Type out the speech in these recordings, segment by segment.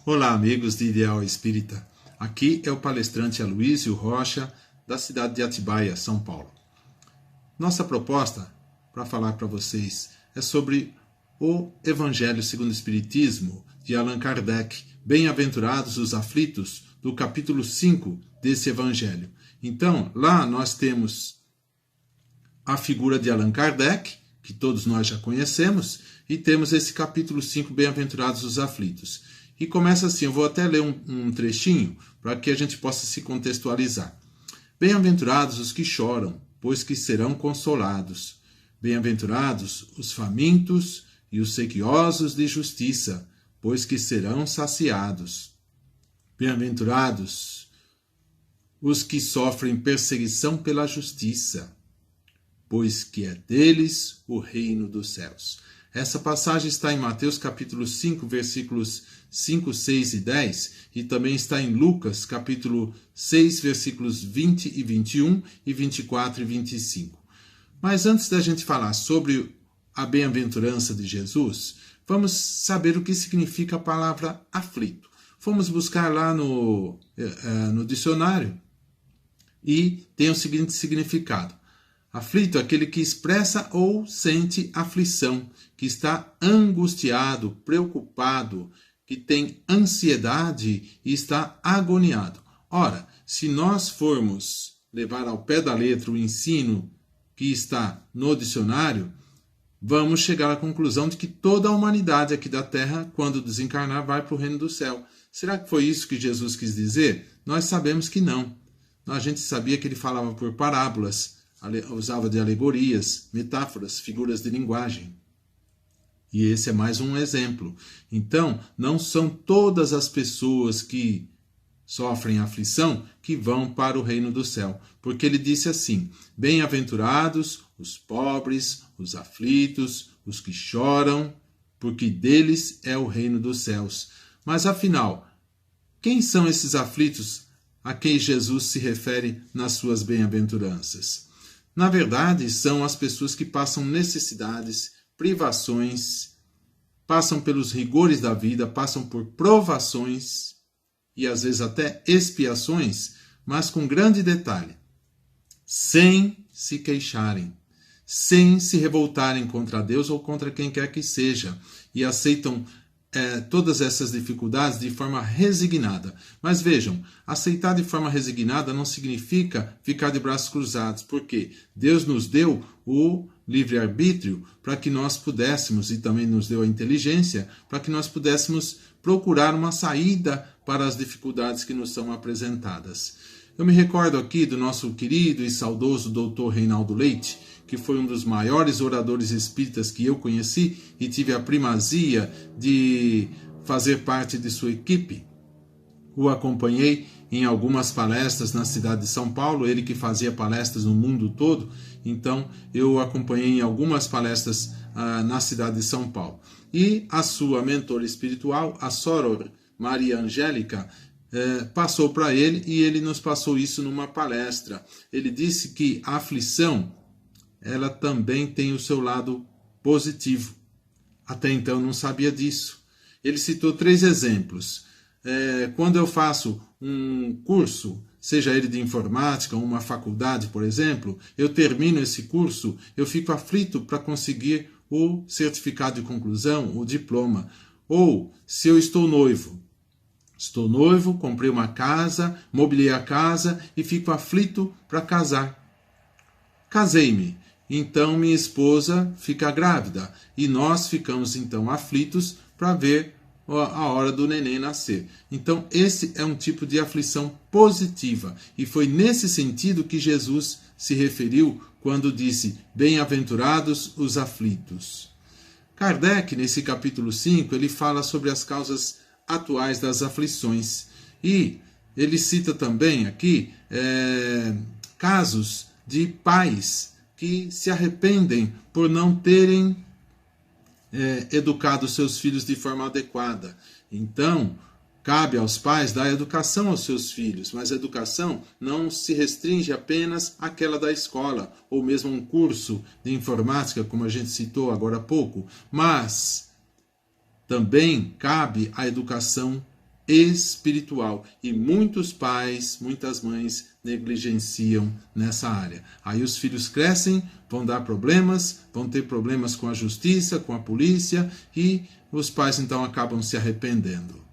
Olá, amigos de Ideal Espírita. Aqui é o palestrante Aloísio Rocha, da cidade de Atibaia, São Paulo. Nossa proposta para falar para vocês é sobre o Evangelho segundo o Espiritismo, de Allan Kardec, Bem-aventurados os aflitos, do capítulo 5 desse Evangelho. Então, lá nós temos a figura de Allan Kardec, que todos nós já conhecemos, e temos esse capítulo 5, Bem-aventurados os aflitos. E começa assim, eu vou até ler um trechinho, para que a gente possa se contextualizar. Bem-aventurados os que choram, pois que serão consolados. Bem-aventurados os famintos e os sequiosos de justiça, pois que serão saciados. Bem-aventurados os que sofrem perseguição pela justiça, pois que é deles o reino dos céus. Essa passagem está em Mateus capítulo 5, versículos 5, 6 e 10, e também está em Lucas capítulo 6, versículos 20 e 21, e 24 e 25. Mas antes da gente falar sobre a bem-aventurança de Jesus, vamos saber o que significa a palavra aflito. Fomos buscar lá no dicionário e tem o seguinte significado. Aflito é aquele que expressa ou sente aflição, que está angustiado, preocupado, que tem ansiedade e está agoniado. Ora, se nós formos levar ao pé da letra o ensino que está no dicionário, vamos chegar à conclusão de que toda a humanidade aqui da Terra, quando desencarnar, vai para o reino do céu. Será que foi isso que Jesus quis dizer? Nós sabemos que não. A gente sabia que ele falava por parábolas, usava de alegorias, metáforas, figuras de linguagem. E esse é mais um exemplo. Então, não são todas as pessoas que sofrem aflição que vão para o reino do céu. Porque ele disse assim, bem-aventurados os pobres, os aflitos, os que choram, porque deles é o reino dos céus. Mas afinal, quem são esses aflitos a quem Jesus se refere nas suas bem-aventuranças? Na verdade, são as pessoas que passam necessidades, privações, passam pelos rigores da vida, passam por provações e às vezes até expiações, mas com grande detalhe, sem se queixarem, sem se revoltarem contra Deus ou contra quem quer que seja, e aceitam todas essas dificuldades de forma resignada. Mas vejam, aceitar de forma resignada não significa ficar de braços cruzados, porque Deus nos deu o livre-arbítrio para que nós pudéssemos, e também nos deu a inteligência, para que nós pudéssemos procurar uma saída para as dificuldades que nos são apresentadas. Eu me recordo aqui do nosso querido e saudoso Dr. Reinaldo Leite, que foi um dos maiores oradores espíritas que eu conheci e tive a primazia de fazer parte de sua equipe. O acompanhei em algumas palestras na cidade de São Paulo, ele que fazia palestras no mundo todo, então eu o acompanhei em algumas palestras na cidade de São Paulo. E a sua mentora espiritual, a Soror Maria Angélica, passou para ele e ele nos passou isso numa palestra. Ele disse que a aflição ela também tem o seu lado positivo. Até então não sabia disso. Ele citou 3 exemplos. Quando eu faço um curso, seja ele de informática ou uma faculdade, por exemplo, eu termino esse curso, eu fico aflito para conseguir o certificado de conclusão, o diploma. Ou, se eu estou noivo, comprei uma casa, mobiliei a casa e fico aflito para casar. Casei-me. Então minha esposa fica grávida e nós ficamos então aflitos para ver a hora do neném nascer. Então esse é um tipo de aflição positiva e foi nesse sentido que Jesus se referiu quando disse bem-aventurados os aflitos. Kardec, nesse capítulo 5, ele fala sobre as causas atuais das aflições e ele cita também aqui casos de pais que se arrependem por não terem educado seus filhos de forma adequada. Então, cabe aos pais dar educação aos seus filhos, mas a educação não se restringe apenas àquela da escola, ou mesmo um curso de informática, como a gente citou agora há pouco, mas também cabe a educação espiritual. E muitos pais, muitas mães negligenciam nessa área. Aí os filhos crescem, vão dar problemas, vão ter problemas com a justiça, com a polícia, e os pais então acabam se arrependendo.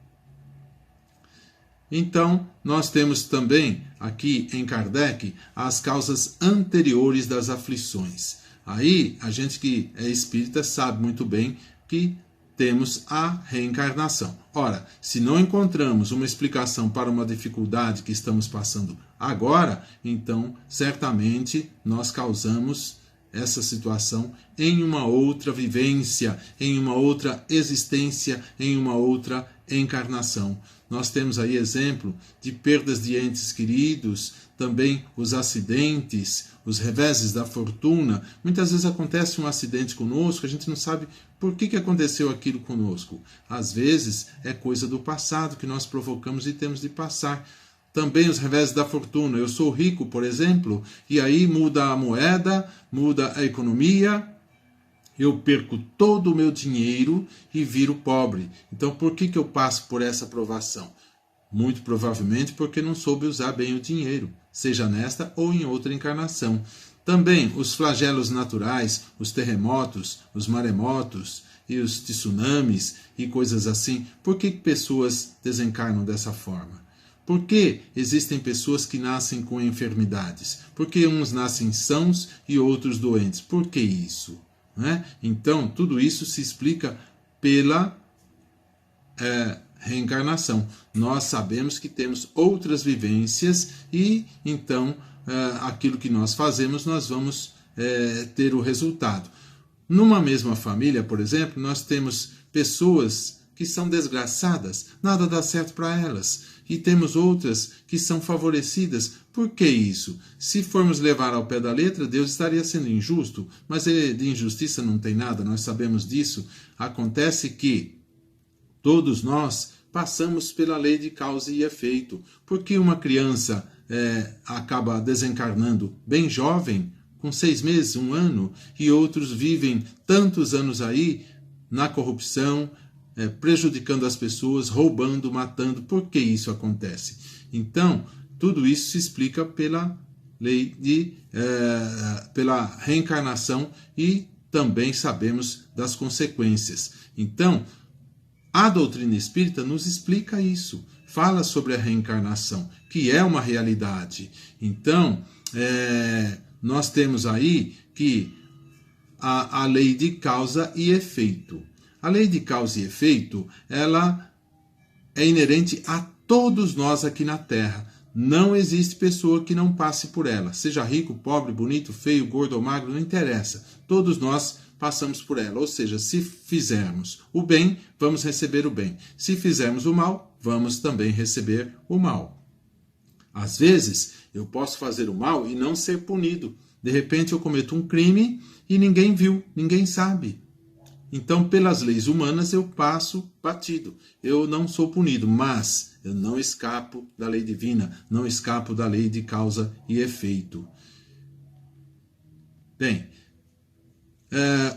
Então, nós temos também aqui em Kardec as causas anteriores das aflições. Aí, a gente que é espírita sabe muito bem que temos a reencarnação. Ora, se não encontramos uma explicação para uma dificuldade que estamos passando agora, então, certamente, nós causamos essa situação em uma outra vivência, em uma outra existência, em uma outra encarnação. Nós temos aí exemplo de perdas de entes queridos, também os acidentes, os reveses da fortuna. Muitas vezes acontece um acidente conosco, a gente não sabe por que aconteceu aquilo conosco. Às vezes é coisa do passado que nós provocamos e temos de passar. Também os reveses da fortuna. Eu sou rico, por exemplo, e aí muda a moeda, muda a economia, eu perco todo o meu dinheiro e viro pobre. Então, por que eu passo por essa provação? Muito provavelmente porque não soube usar bem o dinheiro, seja nesta ou em outra encarnação. Também os flagelos naturais, os terremotos, os maremotos e os tsunamis e coisas assim. Por que pessoas desencarnam dessa forma? Por que existem pessoas que nascem com enfermidades? Por que uns nascem sãos e outros doentes? Por que isso? Né? Então, tudo isso se explica pela reencarnação. Nós sabemos que temos outras vivências e, então, aquilo que nós fazemos, nós vamos ter o resultado. Numa mesma família, por exemplo, nós temos pessoas que são desgraçadas, nada dá certo para elas. E temos outras que são favorecidas. Por que isso? Se formos levar ao pé da letra, Deus estaria sendo injusto, mas de injustiça não tem nada, nós sabemos disso. Acontece que todos nós passamos pela lei de causa e efeito. Porque uma criança acaba desencarnando bem jovem, com 6 meses, 1 ano, e outros vivem tantos anos aí na corrupção, prejudicando as pessoas, roubando, matando. Por que isso acontece? Então, tudo isso se explica pela lei pela reencarnação e também sabemos das consequências. Então, a doutrina espírita nos explica isso, fala sobre a reencarnação, que é uma realidade. Então, nós temos aí que a lei de causa e efeito. A lei de causa e efeito, ela é inerente a todos nós aqui na Terra. Não existe pessoa que não passe por ela. Seja rico, pobre, bonito, feio, gordo ou magro, não interessa. Todos nós passamos por ela. Ou seja, se fizermos o bem, vamos receber o bem. Se fizermos o mal, vamos também receber o mal. Às vezes, eu posso fazer o mal e não ser punido. De repente, eu cometo um crime e ninguém viu, ninguém sabe. Então, pelas leis humanas, eu passo batido. Eu não sou punido, mas eu não escapo da lei divina, não escapo da lei de causa e efeito. Bem,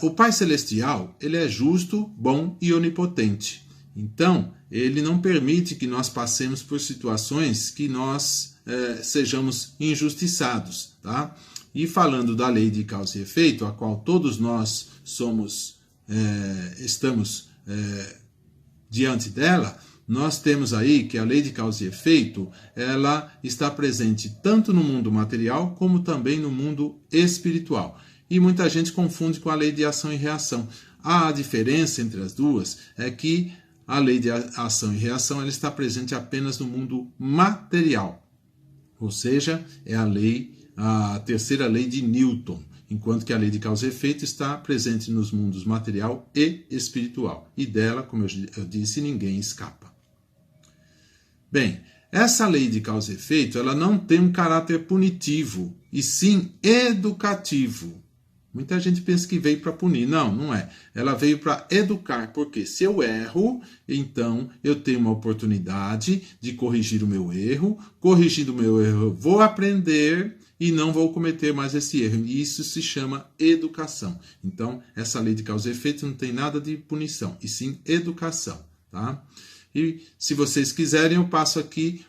o Pai Celestial, ele é justo, bom e onipotente. Então, ele não permite que nós passemos por situações que nós sejamos injustiçados. Tá? E falando da lei de causa e efeito, a qual todos nós estamos diante dela, nós temos aí que a lei de causa e efeito, ela está presente tanto no mundo material como também no mundo espiritual. E muita gente confunde com a lei de ação e reação. A diferença entre as duas é que a lei de ação e reação ela está presente apenas no mundo material. Ou seja, é a terceira lei de Newton. Enquanto que a lei de causa e efeito está presente nos mundos material e espiritual. E dela, como eu disse, ninguém escapa. Bem, essa lei de causa e efeito, ela não tem um caráter punitivo, e sim educativo. Muita gente pensa que veio para punir. Não, não é. Ela veio para educar, porque se eu erro, então eu tenho uma oportunidade de corrigir o meu erro. Corrigindo o meu erro, eu vou aprender e não vou cometer mais esse erro. E isso se chama educação. Então, essa lei de causa e efeito não tem nada de punição, e sim educação. Tá? E se vocês quiserem, eu passo aqui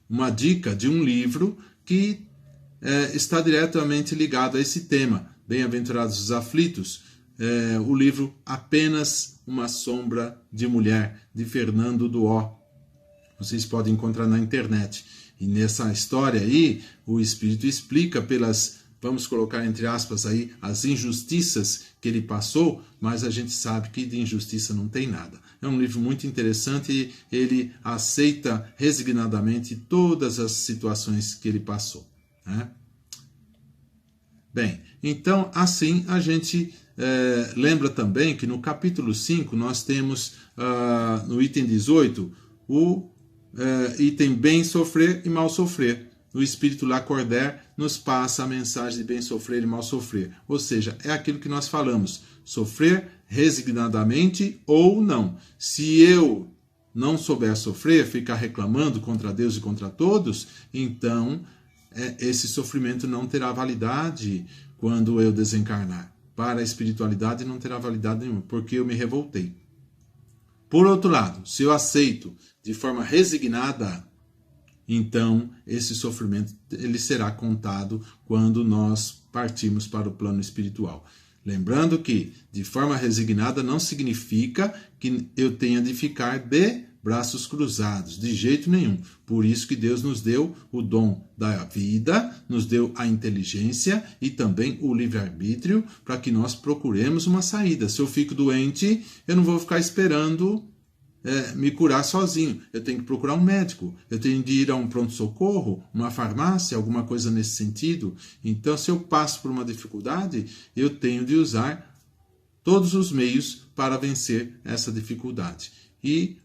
uma dica de um livro que está diretamente ligado a esse tema, Bem-aventurados os aflitos, o livro Apenas uma Sombra de Mulher, de Fernando Duó. Vocês podem encontrar na internet. E nessa história aí, o Espírito explica pelas, vamos colocar entre aspas aí, as injustiças que ele passou, mas a gente sabe que de injustiça não tem nada. É um livro muito interessante e ele aceita resignadamente todas as situações que ele passou, né? Bem, então assim a gente lembra também que no capítulo 5 nós temos no item 18 o item bem sofrer e mal sofrer. O Espírito Lacordaire nos passa a mensagem de bem sofrer e mal sofrer. Ou seja, é aquilo que nós falamos, sofrer resignadamente ou não. Se eu não souber sofrer, ficar reclamando contra Deus e contra todos, então esse sofrimento não terá validade quando eu desencarnar. Para a espiritualidade não terá validade nenhuma, porque eu me revoltei. Por outro lado, se eu aceito de forma resignada, então esse sofrimento ele será contado quando nós partirmos para o plano espiritual. Lembrando que de forma resignada não significa que eu tenha de ficar de braços cruzados, de jeito nenhum. Por isso que Deus nos deu o dom da vida, nos deu a inteligência e também o livre-arbítrio para que nós procuremos uma saída. Se eu fico doente, eu não vou ficar esperando me curar sozinho. Eu tenho que procurar um médico, eu tenho de ir a um pronto-socorro, uma farmácia, alguma coisa nesse sentido. Então, se eu passo por uma dificuldade, eu tenho de usar todos os meios para vencer essa dificuldade. E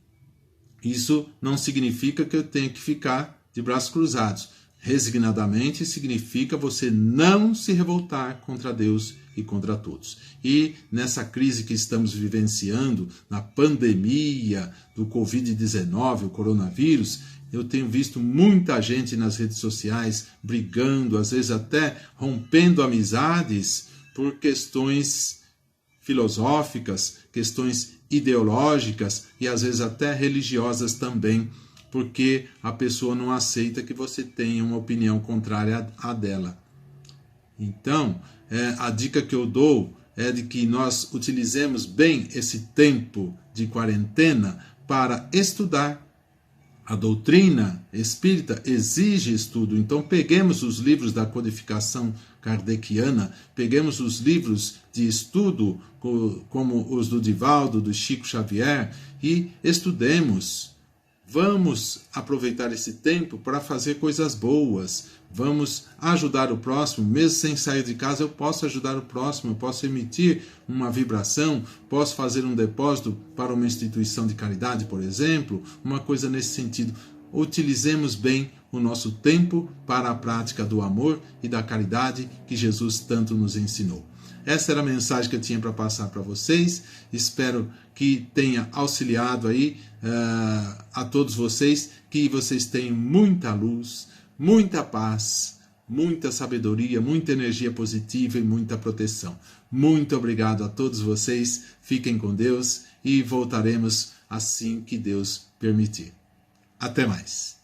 isso não significa que eu tenha que ficar de braços cruzados. Resignadamente significa você não se revoltar contra Deus e contra todos. E nessa crise que estamos vivenciando, na pandemia do Covid-19, o coronavírus, eu tenho visto muita gente nas redes sociais brigando, às vezes até rompendo amizades por questões filosóficas, questões ideológicas e às vezes até religiosas também, porque a pessoa não aceita que você tenha uma opinião contrária à dela. Então, a dica que eu dou é de que nós utilizemos bem esse tempo de quarentena para estudar. A doutrina espírita exige estudo, então peguemos os livros da codificação kardeciana, peguemos os livros de estudo, como os do Divaldo, do Chico Xavier, e estudemos. Vamos aproveitar esse tempo para fazer coisas boas. Vamos ajudar o próximo. Mesmo sem sair de casa, eu posso ajudar o próximo. Eu posso emitir uma vibração. Posso fazer um depósito para uma instituição de caridade, por exemplo. Uma coisa nesse sentido. Utilizemos bem o nosso tempo para a prática do amor e da caridade que Jesus tanto nos ensinou. Essa era a mensagem que eu tinha para passar para vocês. Espero que tenha auxiliado aí a todos vocês, que vocês tenham muita luz, muita paz, muita sabedoria, muita energia positiva e muita proteção. Muito obrigado a todos vocês. Fiquem com Deus e voltaremos assim que Deus permitir. Até mais.